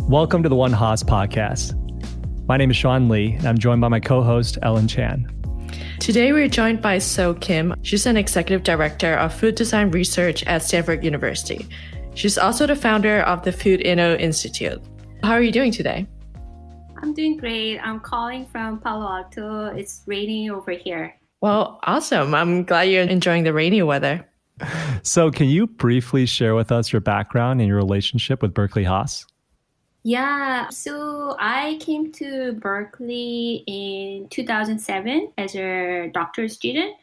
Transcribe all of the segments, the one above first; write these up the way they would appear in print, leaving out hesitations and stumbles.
Welcome to the One Haas podcast. My name is Sean Lee, and I'm joined by my co-host, Ellen Chan. Today, we're joined by So Kim. She's an executive director of food design research at Stanford University. She's also the founder of the Food Inno Institute. How are you doing today? I'm doing great. I'm calling from Palo Alto. It's raining over here. Well, awesome. I'm glad you're enjoying the rainy weather. So can you briefly share with us your background and your relationship with Berkeley Haas? Yeah, so I came to Berkeley in 2007 as a doctoral student.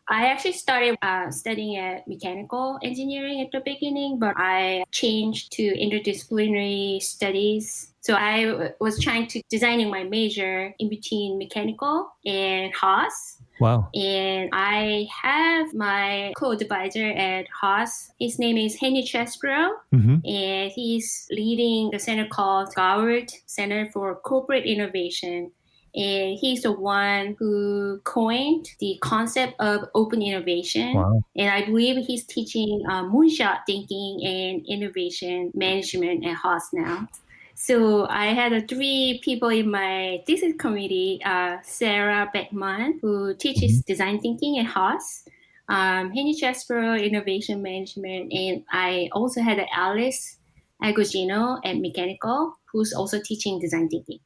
I actually started studying at mechanical engineering at the beginning, but I changed to interdisciplinary studies. So I was trying to designing my major in between mechanical and Haas. Wow. And I have my co-advisor at Haas. His name is Chez, and he's leading the center called Garwood Center for Corporate Innovation. And he's the one who coined the concept of open innovation. Wow. And I believe he's teaching moonshot thinking and innovation management at Haas now. So I had three people in my thesis committee, Sarah Beckman, who teaches design thinking at Haas, Henny Chesborough, innovation management, and I also had Alice Agogino at Mechanical, who's also teaching design thinking.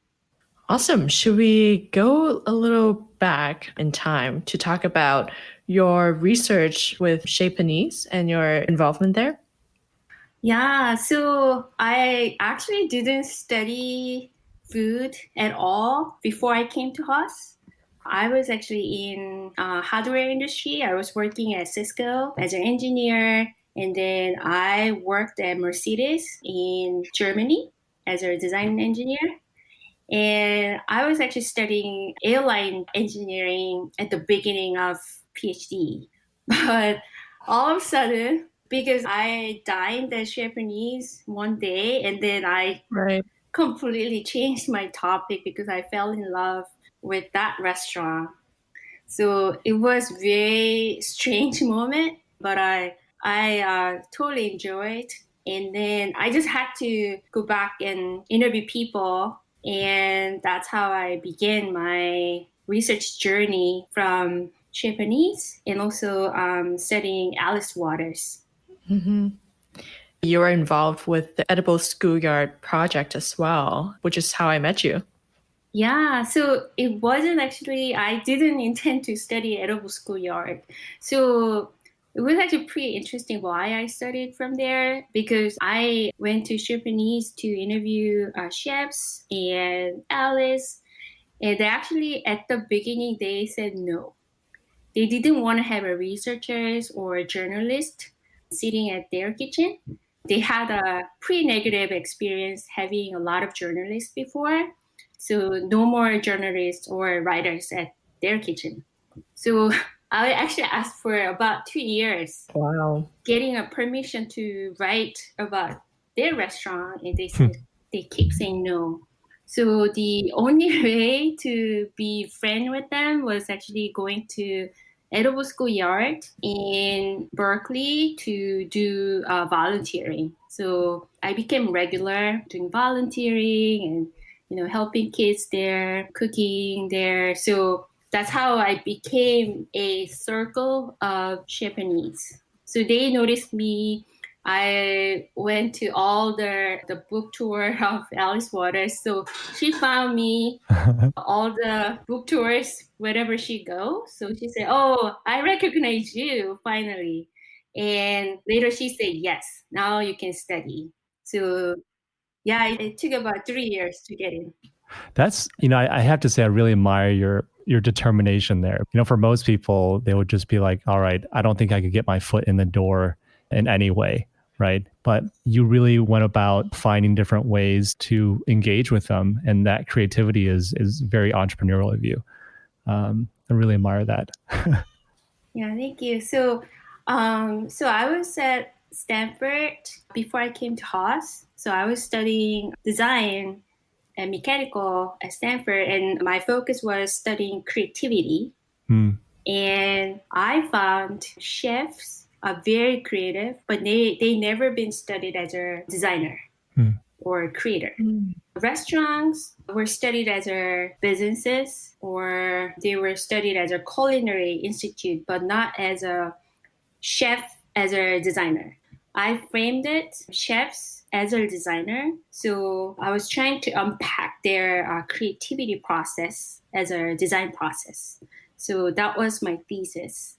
Awesome. Should we go a little back in time to talk about your research with Chez Panisse and your involvement there? Yeah, so I actually didn't study food at all before I came to Haas. I was actually in hardware industry. I was working at Cisco as an engineer, and then I worked at Mercedes in Germany as a design engineer. And I was actually studying airline engineering at the beginning of PhD. But all of a sudden, because I dined at Chez Panisse one day, and then I completely changed my topic because I fell in love with that restaurant. So it was a very strange moment, but I totally enjoyed. And then I just had to go back and interview people. And that's how I began my research journey from Chez Panisse and also studying Alice Waters. Mm-hmm. You were involved with the Edible Schoolyard project as well, which is how I met you. Yeah, so it wasn't actually, I didn't intend to study Edible Schoolyard. So it was actually pretty interesting why I studied from there, because I went to Chez Panisse to interview chefs and Alice. And they actually, at the beginning, they said no. They didn't want to have a researchers or a journalist sitting at their kitchen. They had a pretty negative experience having a lot of journalists before. So no more journalists or writers at their kitchen. So I actually asked for about 2 years. Wow. Getting a permission to write about their restaurant, and they said they keep saying no. So the only way to be friend with them was actually going to Edible Schoolyard in Berkeley to do volunteering. So I became regular doing volunteering and helping kids there, cooking there. So that's how I became a circle of Chez Panisse. So they noticed me. I went to all the book tour of Alice Waters. So she found me all the book tours wherever she goes. So she said, "Oh, I recognize you finally." And later she said, "Yes, now you can study." So yeah, it took about 3 years to get in. That's, I have to say, I really admire your determination there. For most people, they would just be like, all right, I don't think I could get my foot in the door in any way, right? But you really went about finding different ways to engage with them. And that creativity is very entrepreneurial of you. I really admire that. Yeah, thank you. So I was at Stanford before I came to Haas. So I was studying design and mechanical at Stanford, and my focus was studying creativity. And I found chefs are very creative, but they never been studied as a designer. or creator. Restaurants were studied as a businesses, or they were studied as a culinary institute, but not as a chef, as a designer. I framed it chefs as a designer. So I was trying to unpack their creativity process as a design process. So that was my thesis.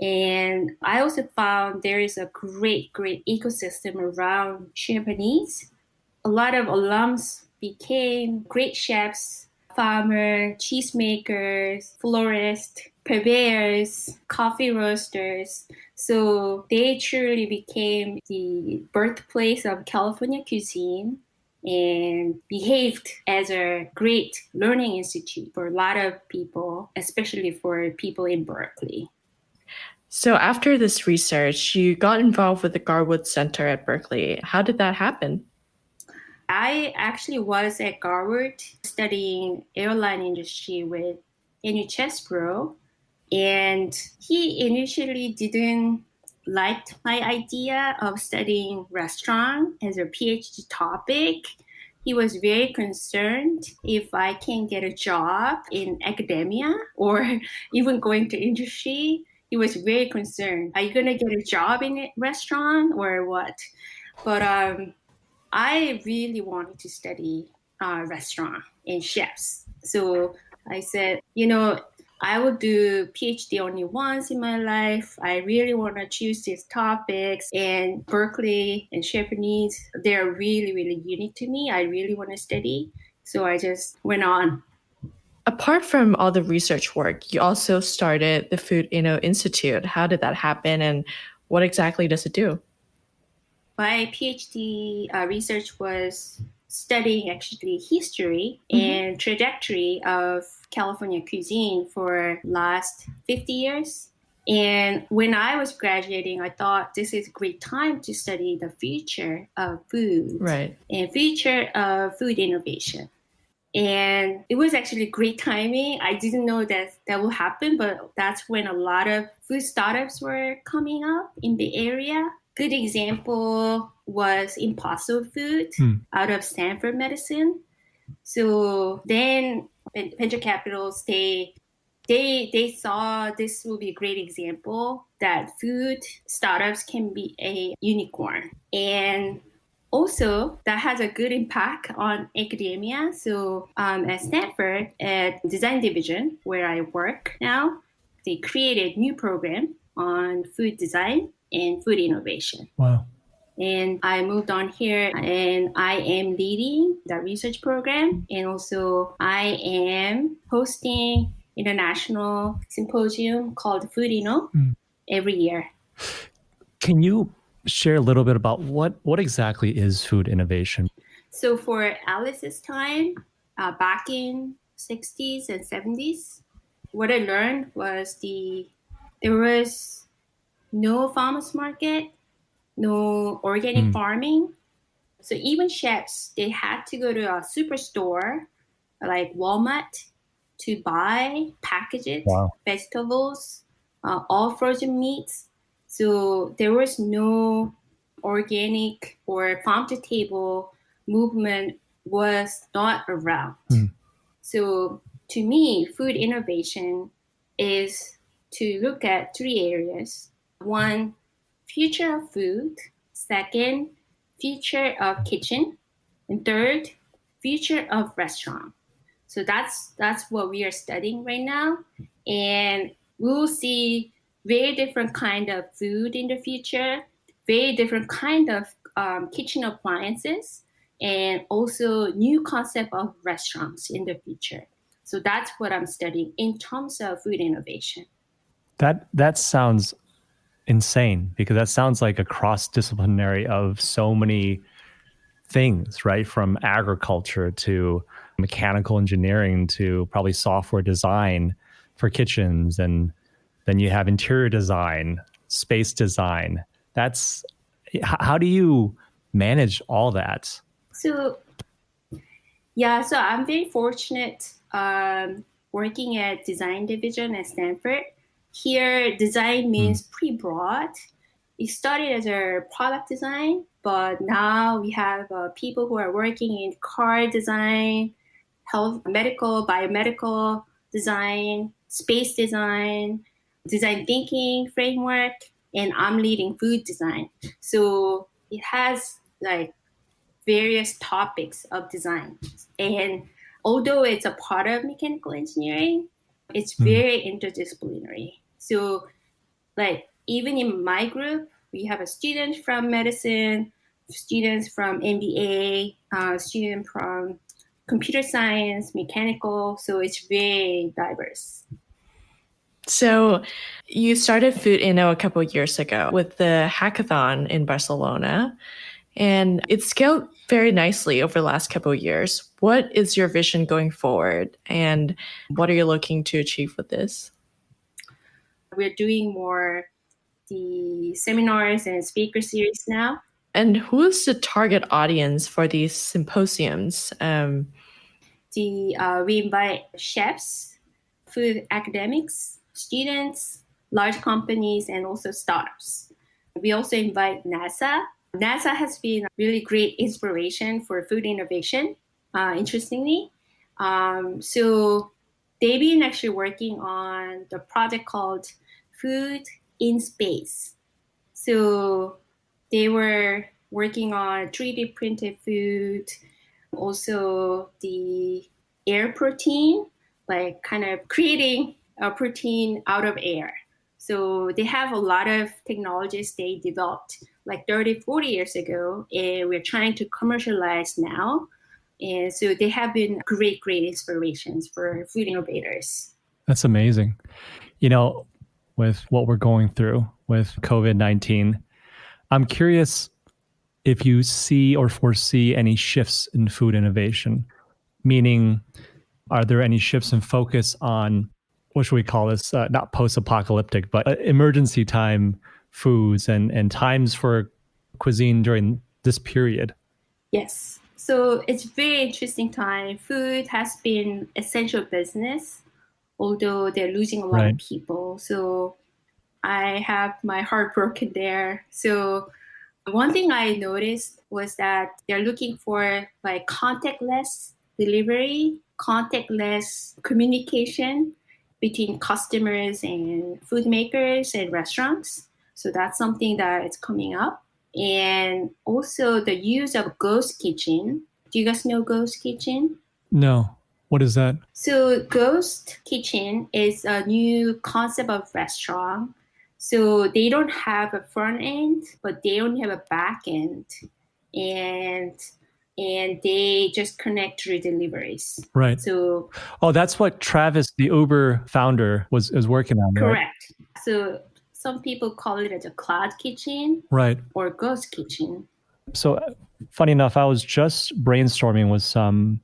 And I also found there is a great ecosystem around Chez. A lot of alums became great chefs, farmers, cheesemakers, florists, purveyors, coffee roasters. So they truly became the birthplace of California cuisine and behaved as a great learning institute for a lot of people, especially for people in Berkeley. So after this research, you got involved with the Garwood Center at Berkeley. How did that happen? I actually was at Garwood studying airline industry with NHS Bro, and he initially didn't like my idea of studying restaurant as a PhD topic. He was very concerned if I can get a job in academia or even going to industry. He was very concerned. Are you going to get a job in a restaurant or what? But I really wanted to study restaurant and chefs. So I said, I will do PhD only once in my life. I really want to choose these topics. And Berkeley and Chepanese, they're really, really unique to me. I really want to study. So I just went on. Apart from all the research work, you also started the Food Institute. How did that happen, and what exactly does it do? My PhD research was studying actually history and trajectory of California cuisine for last 50 years. And when I was graduating, I thought this is a great time to study the future of food and future of food innovation. And it was actually great timing. I didn't know that will happen, but that's when a lot of food startups were coming up in the area. Good example was Impossible Food out of Stanford medicine. So then venture capitals, they saw this will be a great example that food startups can be a unicorn. And also, that has a good impact on academia. So at Stanford, at design division, where I work now, they created new program on food design and food innovation. Wow. And I moved on here and I am leading the research program. And also I am hosting international symposium called Food Inno every year. Can you share a little bit about what exactly is food innovation? So for Alice's time, back in 60s and 70s, what I learned was there was no farmers market, no organic farming. So even chefs, they had to go to a superstore like Walmart to buy packaged vegetables, all frozen meats. So there was no organic or farm to table movement was not around. So to me, food innovation is to look at three areas. One, future of food. Second, future of kitchen. And third, future of restaurant. So that's what we are studying right now. And we'll see very different kind of food in the future, very different kind of kitchen appliances, and also new concept of restaurants in the future. So that's what I'm studying in terms of food innovation. That sounds insane, because that sounds like a cross-disciplinary of so many things, right? From agriculture to mechanical engineering to probably software design for kitchens, and then you have interior design, space design. How do you manage all that? So I'm very fortunate working at design division at Stanford. Here, design means pretty broad. it started as a product design, but now we have people who are working in car design, health, medical, biomedical design, space design, design thinking framework, and I'm leading food design. So it has like various topics of design. And although it's a part of mechanical engineering, it's very interdisciplinary. So like even in my group, we have a student from medicine, students from MBA, student from computer science, mechanical. So it's very diverse. So you started Food Inno a couple of years ago with the hackathon in Barcelona, and it's scaled very nicely over the last couple of years. What is your vision going forward, and what are you looking to achieve with this? We're doing more the seminars and speaker series now. And who is the target audience for these symposiums? We invite chefs, food academics, students, large companies, and also startups. We also invite NASA. NASA has been a really great inspiration for food innovation, interestingly. So they've been actually working on the project called Food in Space. So they were working on 3D printed food, also the air protein, like kind of creating a protein out of air. So they have a lot of technologies they developed like 30, 40 years ago, and we're trying to commercialize now. And so they have been great inspirations for food innovators. That's amazing. You know, with what we're going through with COVID-19, I'm curious if you see or foresee any shifts in food innovation, meaning are there any shifts in focus on, what should we call this, not post-apocalyptic, but emergency time foods and times for cuisine during this period? Yes. So it's a very interesting time. Food has been essential business, although they're losing a lot of people. So I have my heart broken there. So one thing I noticed was that they're looking for like contactless delivery, contactless communication between customers and food makers and restaurants. So that's something that is coming up. And also the use of ghost kitchen. Do you guys know ghost kitchen? No. What is that? So ghost kitchen is a new concept of restaurant. So they don't have a front end, but they only have a back end. And they just connect through deliveries. Right. So that's what Travis, the Uber founder, was working on, correct. Right? So some people call it as a cloud kitchen, right, or ghost kitchen. So funny enough, I was just brainstorming with some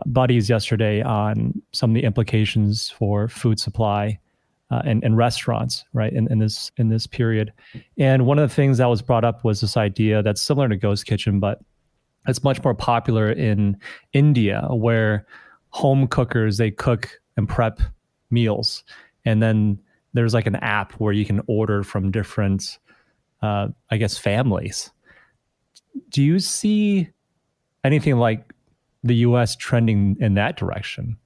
buddies yesterday on some of the implications for food supply and restaurants, right, in this period. And one of the things that was brought up was this idea that's similar to ghost kitchen, but it's much more popular in India, where home cookers, they cook and prep meals, and then there's like an app where you can order from different, families. Do you see anything like the US trending in that direction?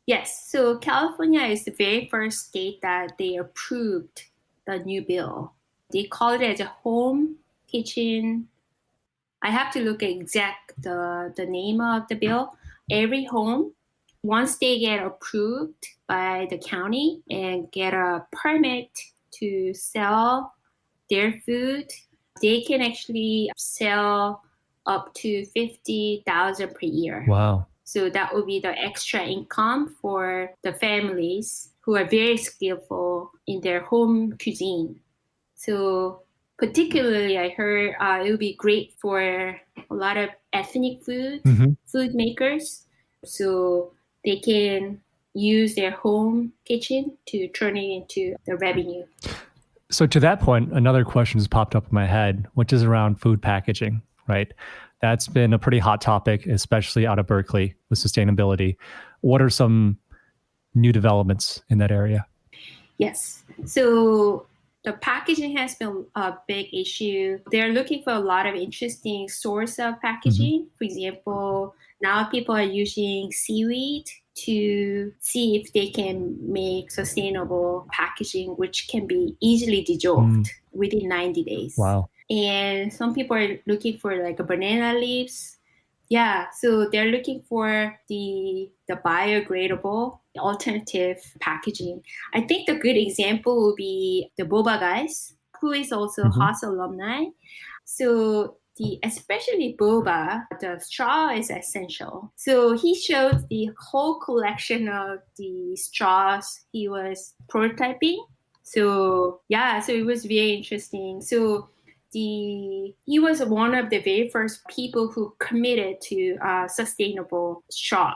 Yes. So California is the very first state that they approved the new bill. They call it as a home kitchen. I have to look at the name of the bill. Every home, once they get approved by the county and get a permit to sell their food, they can actually sell up to $50,000 per year. Wow. So that would be the extra income for the families who are very skillful in their home cuisine. So particularly, I heard it would be great for a lot of ethnic food makers. So they can use their home kitchen to turn it into the revenue. So to that point, another question has popped up in my head, which is around food packaging, right? That's been a pretty hot topic, especially out of Berkeley with sustainability. What are some new developments in that area? Yes. So the packaging has been a big issue. They're looking for a lot of interesting source of packaging. For example, now people are using seaweed to see if they can make sustainable packaging, which can be easily dissolved within 90 days. Wow. And some people are looking for like a banana leaves. Yeah, so they're looking for the biodegradable alternative packaging. I think the good example would be the Boba guys, who is also Haas alumni. So especially Boba, the straw is essential. So he showed the whole collection of the straws he was prototyping. So so it was very interesting. So he was one of the very first people who committed to sustainable straw.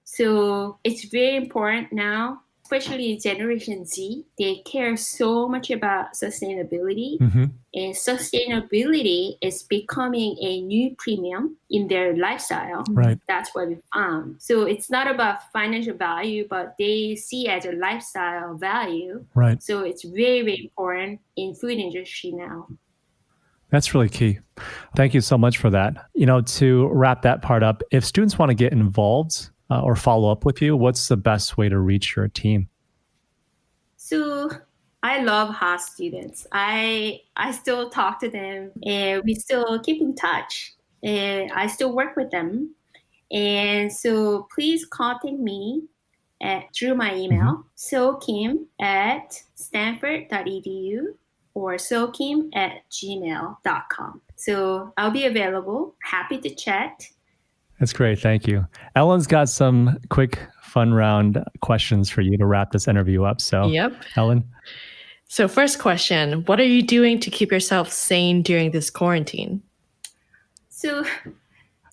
So it's very important now, especially Generation Z. They care so much about sustainability, and sustainability is becoming a new premium in their lifestyle. Right. That's what we found. So it's not about financial value, but they see it as a lifestyle value. Right. So it's very, very important in food industry now. That's really key. Thank you so much for that. To wrap that part up, if students want to get involved or follow up with you, what's the best way to reach your team? So I love Haas students. I still talk to them, and we still keep in touch, and I still work with them. And so please contact me through my email, sokim@stanford.edu or sokim@gmail.com. So I'll be available. Happy to chat. That's great. Thank you. Ellen's got some quick fun round questions for you to wrap this interview up. So, Ellen. So first question, what are you doing to keep yourself sane during this quarantine? So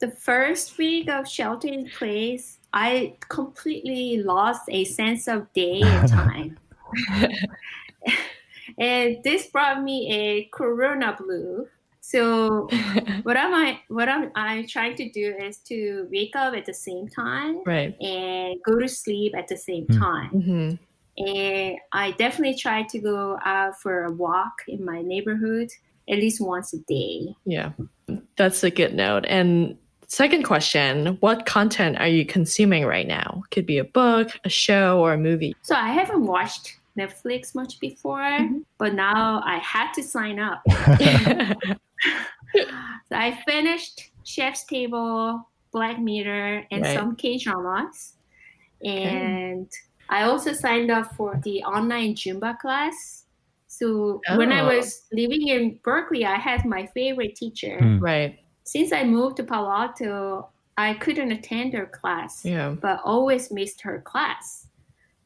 the first week of shelter in place, I completely lost a sense of day and time. And this brought me a corona blue. So what I'm trying to do is to wake up at the same time, right, and go to sleep at the same time. And I definitely try to go out for a walk in my neighborhood at least once a day. Yeah, that's a good note. And second question, what content are you consuming right now? Could be a book, a show, or a movie. So I haven't watched Netflix much before, but now I had to sign up. So I finished Chef's Table, Black Mirror, and some K-dramas. And I also signed up for the online Zumba class. So when I was living in Berkeley, I had my favorite teacher. Right. Since I moved to Palo Alto, I couldn't attend her class, but always missed her class.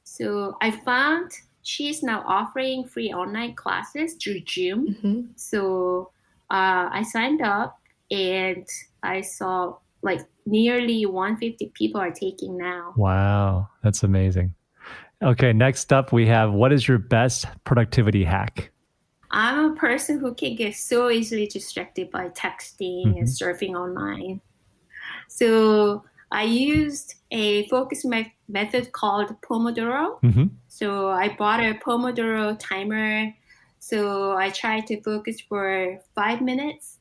So I found she's now offering free online classes through Zoom. So I signed up, and I saw like nearly 150 people are taking now. Wow, that's amazing. Okay, next up we have, what is your best productivity hack? I'm a person who can get so easily distracted by texting and surfing online. So I used a focus method called Pomodoro. So I bought a Pomodoro timer. So I tried to focus for 5 minutes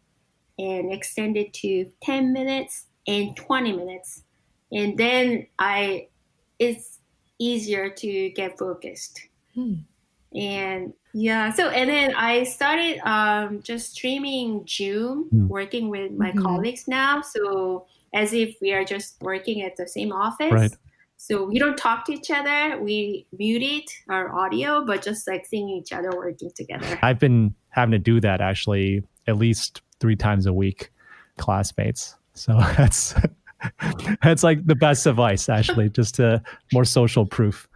and extend it to 10 minutes and 20 minutes. And then it's easier to get focused. And then I started just streaming Zoom, working with my colleagues now. So as if we are just working at the same office. Right. So we don't talk to each other. We muted our audio, but just like seeing each other working together. I've been having to do that actually at least 3 times a week, classmates. So that's like the best advice, actually, just more social proof.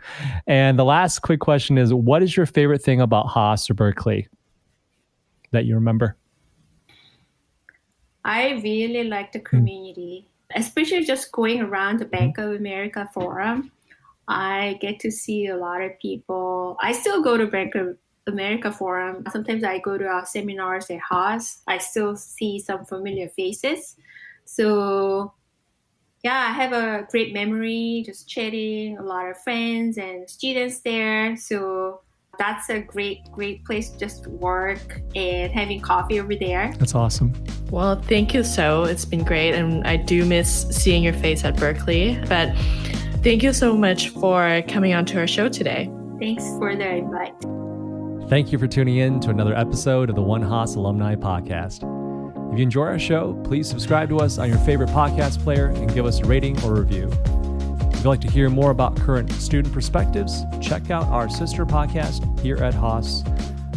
And the last quick question is, what is your favorite thing about Haas or Berkeley that you remember? I really like the community, especially just going around the Bank of America Forum. I get to see a lot of people. I still go to Bank of America Forum. Sometimes I go to our seminars at Haas. I still see some familiar faces. So I have a great memory, just chatting, a lot of friends and students there. So that's a great place to just work and having coffee over there. That's awesome. Well, thank you so. It's been great. And I do miss seeing your face at Berkeley. But thank you so much for coming on to our show today. Thanks for the invite. Thank you for tuning in to another episode of the One Haas Alumni Podcast. If you enjoy our show, please subscribe to us on your favorite podcast player and give us a rating or review. If you'd like to hear more about current student perspectives, check out our sister podcast here at Haas,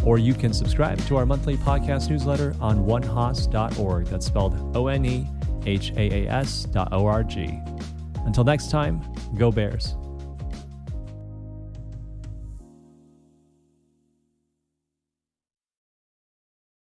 or you can subscribe to our monthly podcast newsletter on onehaas.org. That's spelled ONEHAAS.org. Until next time, go Bears.